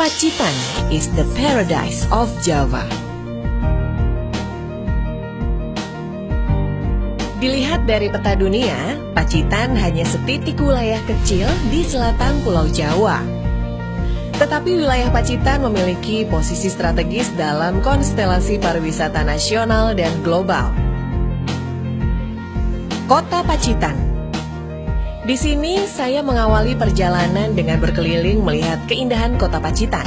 Pacitan is the paradise of Java. Dilihat dari peta dunia, Pacitan hanya setitik wilayah kecil di selatan Pulau Jawa. Tetapi wilayah Pacitan memiliki posisi strategis dalam konstelasi pariwisata nasional dan global. Kota Pacitan. Di sini saya mengawali perjalanan dengan berkeliling melihat keindahan kota Pacitan.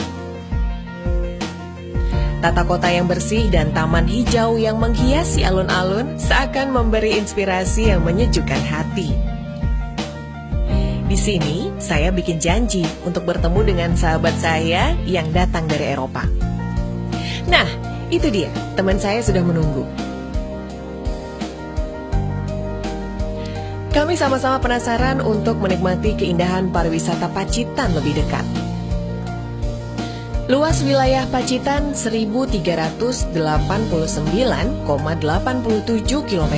Tata kota yang bersih dan taman hijau yang menghiasi alun-alun seakan memberi inspirasi yang menyejukkan hati. Di sini, saya bikin janji untuk bertemu dengan sahabat saya yang datang dari Eropa. Nah, itu dia, teman saya sudah menunggu. Kami sama-sama penasaran untuk menikmati keindahan pariwisata Pacitan lebih dekat. Luas wilayah Pacitan 1.389,87 km.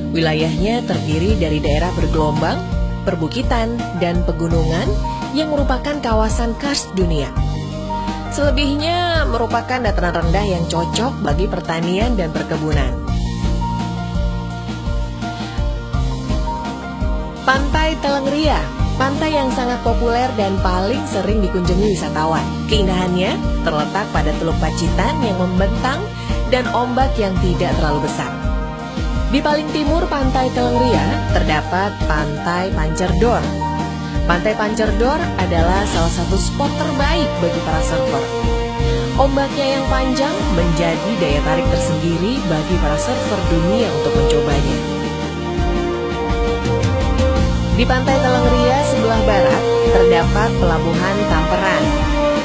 Wilayahnya terdiri dari daerah bergelombang, perbukitan, dan pegunungan yang merupakan kawasan karst dunia. Selebihnya merupakan dataran rendah yang cocok bagi pertanian dan perkebunan. Pantai Telengria, pantai yang sangat populer dan paling sering dikunjungi wisatawan. Keindahannya terletak pada Teluk Pacitan yang membentang dan ombak yang tidak terlalu besar. Di paling timur Pantai Telengria terdapat Pantai Pancerdor. Pantai Pancerdor adalah salah satu spot terbaik bagi para surfer. Ombaknya yang panjang menjadi daya tarik tersendiri bagi para surfer dunia untuk mencobanya. Di Pantai Telengria sebelah barat terdapat Pelabuhan Tamperan.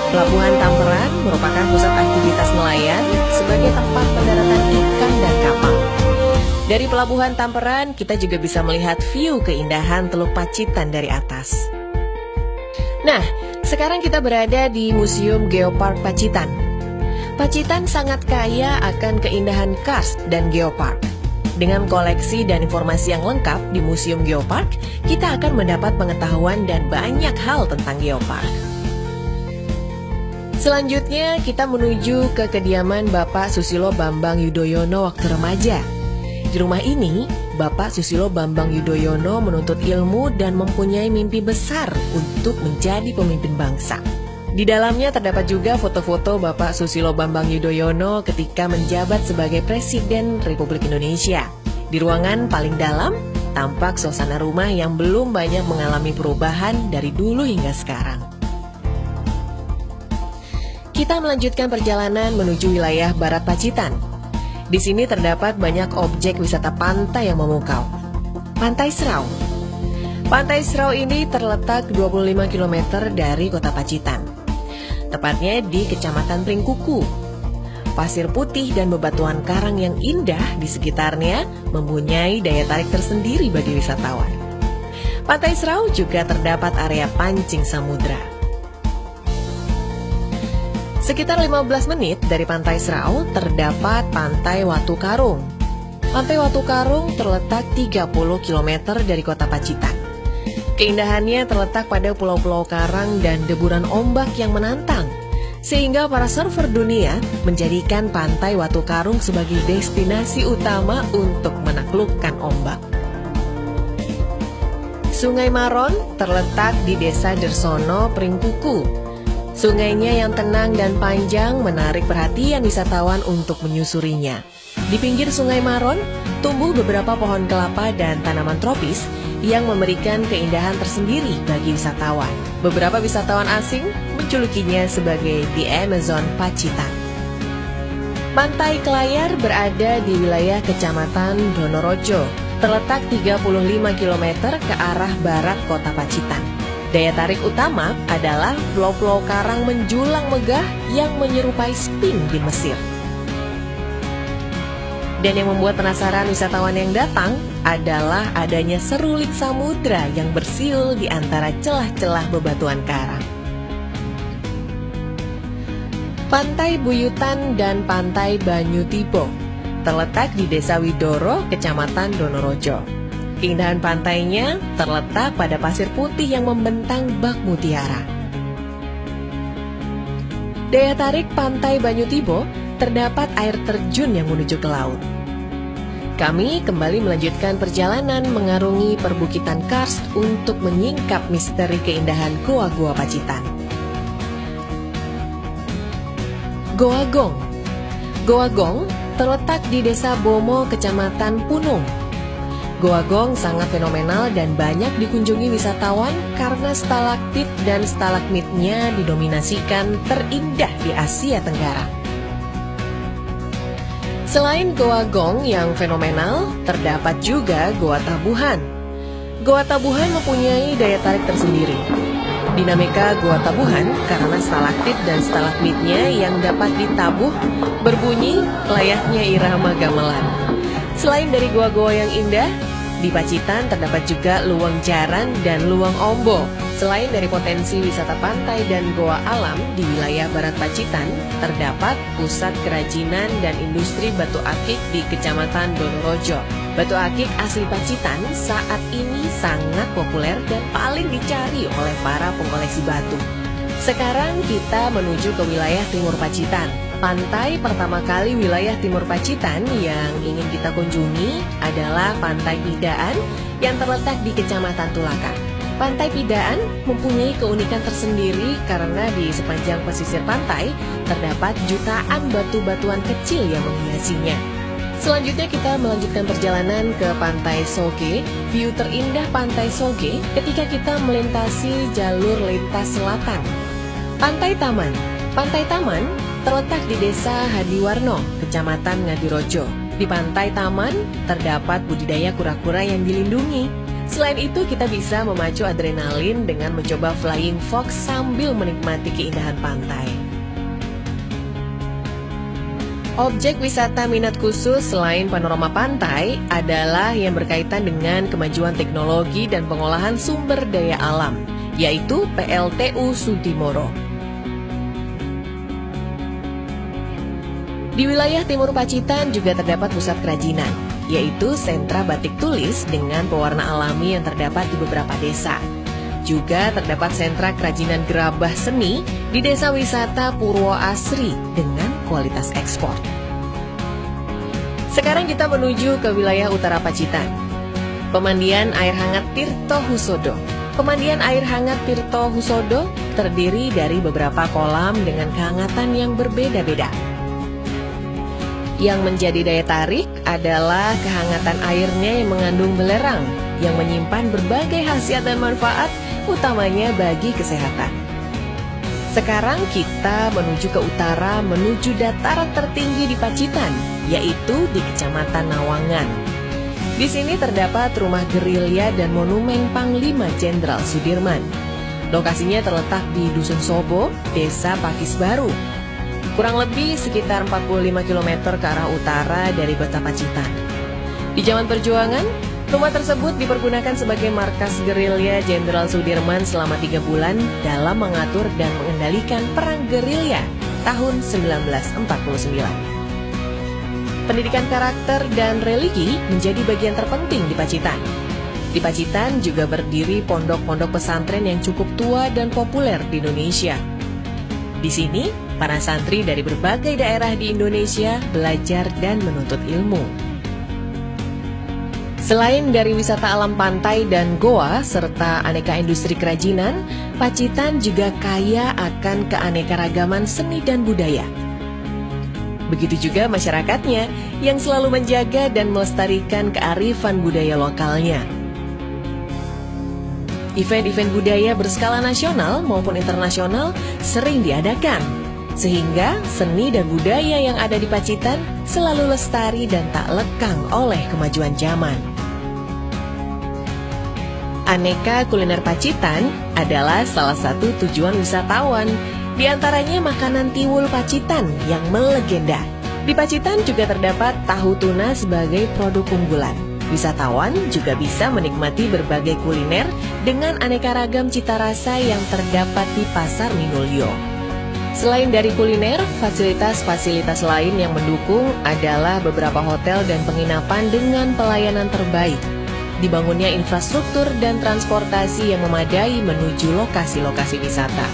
Pelabuhan Tamperan merupakan pusat aktivitas nelayan sebagai tempat pendaratan ikan dan kapal. Dari Pelabuhan Tamperan kita juga bisa melihat view keindahan Teluk Pacitan dari atas. Nah, sekarang kita berada di Museum Geopark Pacitan. Pacitan sangat kaya akan keindahan karst dan geopark. Dengan koleksi dan informasi yang lengkap di Museum Geopark, kita akan mendapat pengetahuan dan banyak hal tentang geopark. Selanjutnya, kita menuju ke kediaman Bapak Susilo Bambang Yudhoyono waktu remaja. Di rumah ini, Bapak Susilo Bambang Yudhoyono menuntut ilmu dan mempunyai mimpi besar untuk menjadi pemimpin bangsa. Di dalamnya terdapat juga foto-foto Bapak Susilo Bambang Yudhoyono ketika menjabat sebagai Presiden Republik Indonesia. Di ruangan paling dalam, tampak suasana rumah yang belum banyak mengalami perubahan dari dulu hingga sekarang. Kita melanjutkan perjalanan menuju wilayah Barat Pacitan. Di sini terdapat banyak objek wisata pantai yang memukau. Pantai Serau. Pantai Serau ini terletak 25 km dari kota Pacitan. Tepatnya di Kecamatan Pringkuku. Pasir putih dan bebatuan karang yang indah di sekitarnya mempunyai daya tarik tersendiri bagi wisatawan. Pantai Serau juga terdapat area pancing samudra. Sekitar 15 menit dari Pantai Serau terdapat Pantai Watu Karung. Pantai Watu Karung terletak 30 km dari kota Pacitan. Keindahannya terletak pada pulau-pulau karang dan deburan ombak yang menantang, sehingga para surfer dunia menjadikan Pantai Watu Karung sebagai destinasi utama untuk menaklukkan ombak. Sungai Maron terletak di Desa Dersono, Pringkuku. Sungainya yang tenang dan panjang menarik perhatian wisatawan untuk menyusurinya. Di pinggir Sungai Maron tumbuh beberapa pohon kelapa dan tanaman tropis yang memberikan keindahan tersendiri bagi wisatawan. Beberapa wisatawan asing menjulukinya sebagai The Amazon Pacitan. Pantai Kelayar berada di wilayah Kecamatan Donorojo, terletak 35 km ke arah barat kota Pacitan. Daya tarik utama adalah pulau-pulau karang menjulang megah yang menyerupai Sphinx di Mesir. Dan yang membuat penasaran wisatawan yang datang adalah adanya serulik samudra yang bersiul di antara celah-celah bebatuan karang. Pantai Buyutan dan Pantai Banyutibo terletak di Desa Widoro, Kecamatan Donorojo. Keindahan pantainya terletak pada pasir putih yang membentang bak mutiara. Daya tarik Pantai Banyutibo, terdapat air terjun yang menuju ke laut. Kami kembali melanjutkan perjalanan mengarungi perbukitan karst untuk menyingkap misteri keindahan Goa-Goa Pacitan. Goa Gong. Goa Gong terletak di Desa Bomo, Kecamatan Punung. Goa Gong sangat fenomenal dan banyak dikunjungi wisatawan karena stalaktit dan stalagmitnya didominasikan terindah di Asia Tenggara. Selain Goa Gong yang fenomenal, terdapat juga Goa Tabuhan. Goa Tabuhan mempunyai daya tarik tersendiri. Dinamika Goa Tabuhan karena stalaktit dan stalagmitnya yang dapat ditabuh berbunyi layaknya irama gamelan. Selain dari goa-goa yang indah, di Pacitan terdapat juga Luwang Jaran dan Luwang Ombo. Selain dari potensi wisata pantai dan goa alam, di wilayah Barat Pacitan terdapat pusat kerajinan dan industri batu akik di Kecamatan Donorojo. Batu akik asli Pacitan saat ini sangat populer dan paling dicari oleh para pengoleksi batu. Sekarang kita menuju ke wilayah Timur Pacitan. Pantai pertama kali wilayah Timur Pacitan yang ingin kita kunjungi adalah Pantai Pidaan yang terletak di Kecamatan Tulakan. Pantai Pidaan mempunyai keunikan tersendiri karena di sepanjang pesisir pantai terdapat jutaan batu-batuan kecil yang menghiasinya. Selanjutnya kita melanjutkan perjalanan ke Pantai Soge. View terindah Pantai Soge ketika kita melintasi jalur lintas selatan. Pantai Taman. Pantai Taman terletak di Desa Hadiwarno, Kecamatan Ngadirojo. Di Pantai Taman terdapat budidaya kura-kura yang dilindungi. Selain itu kita bisa memacu adrenalin dengan mencoba flying fox sambil menikmati keindahan pantai. Objek wisata minat khusus selain panorama pantai adalah yang berkaitan dengan kemajuan teknologi dan pengolahan sumber daya alam, yaitu PLTU Sudimoro. Di wilayah Timur Pacitan juga terdapat pusat kerajinan, yaitu sentra batik tulis dengan pewarna alami yang terdapat di beberapa desa. Juga terdapat sentra kerajinan gerabah seni di desa wisata Purwo Asri dengan kualitas ekspor. Sekarang kita menuju ke wilayah utara Pacitan. Pemandian air hangat Tirto Husodo. Pemandian air hangat Tirto Husodo terdiri dari beberapa kolam dengan kehangatan yang berbeda-beda. Yang menjadi daya tarik adalah kehangatan airnya yang mengandung belerang yang menyimpan berbagai khasiat dan manfaat, utamanya bagi kesehatan. Sekarang kita menuju ke utara, menuju dataran tertinggi di Pacitan, yaitu di Kecamatan Nawangan. Di sini terdapat rumah gerilya dan monumen Panglima Jenderal Sudirman. Lokasinya terletak di Dusun Sobo, Desa Pakis Baru. Kurang lebih sekitar 45 km ke arah utara dari kota Pacitan. Di zaman perjuangan, rumah tersebut dipergunakan sebagai markas gerilya Jenderal Sudirman selama 3 bulan dalam mengatur dan mengendalikan perang gerilya tahun 1949. Pendidikan karakter dan religi menjadi bagian terpenting di Pacitan. Di Pacitan juga berdiri pondok-pondok pesantren yang cukup tua dan populer di Indonesia. Di sini, para santri dari berbagai daerah di Indonesia belajar dan menuntut ilmu. Selain dari wisata alam pantai dan goa serta aneka industri kerajinan, Pacitan juga kaya akan keanekaragaman seni dan budaya. Begitu juga masyarakatnya yang selalu menjaga dan melestarikan kearifan budaya lokalnya. Event-event budaya berskala nasional maupun internasional sering diadakan, sehingga seni dan budaya yang ada di Pacitan selalu lestari dan tak lekang oleh kemajuan zaman. Aneka kuliner Pacitan adalah salah satu tujuan wisatawan, di antaranya makanan tiwul Pacitan yang melegenda. Di Pacitan juga terdapat tahu tuna sebagai produk unggulan. Wisatawan juga bisa menikmati berbagai kuliner dengan aneka ragam cita rasa yang terdapat di Pasar Minulyo. Selain dari kuliner, fasilitas-fasilitas lain yang mendukung adalah beberapa hotel dan penginapan dengan pelayanan terbaik. Dibangunnya infrastruktur dan transportasi yang memadai menuju lokasi-lokasi wisata.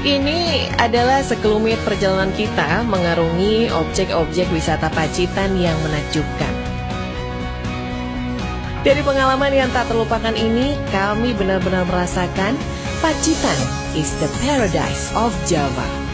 Ini adalah sekelumit perjalanan kita mengarungi objek-objek wisata Pacitan yang menakjubkan. Dari pengalaman yang tak terlupakan ini, kami benar-benar merasakan Pacitan is the paradise of Java.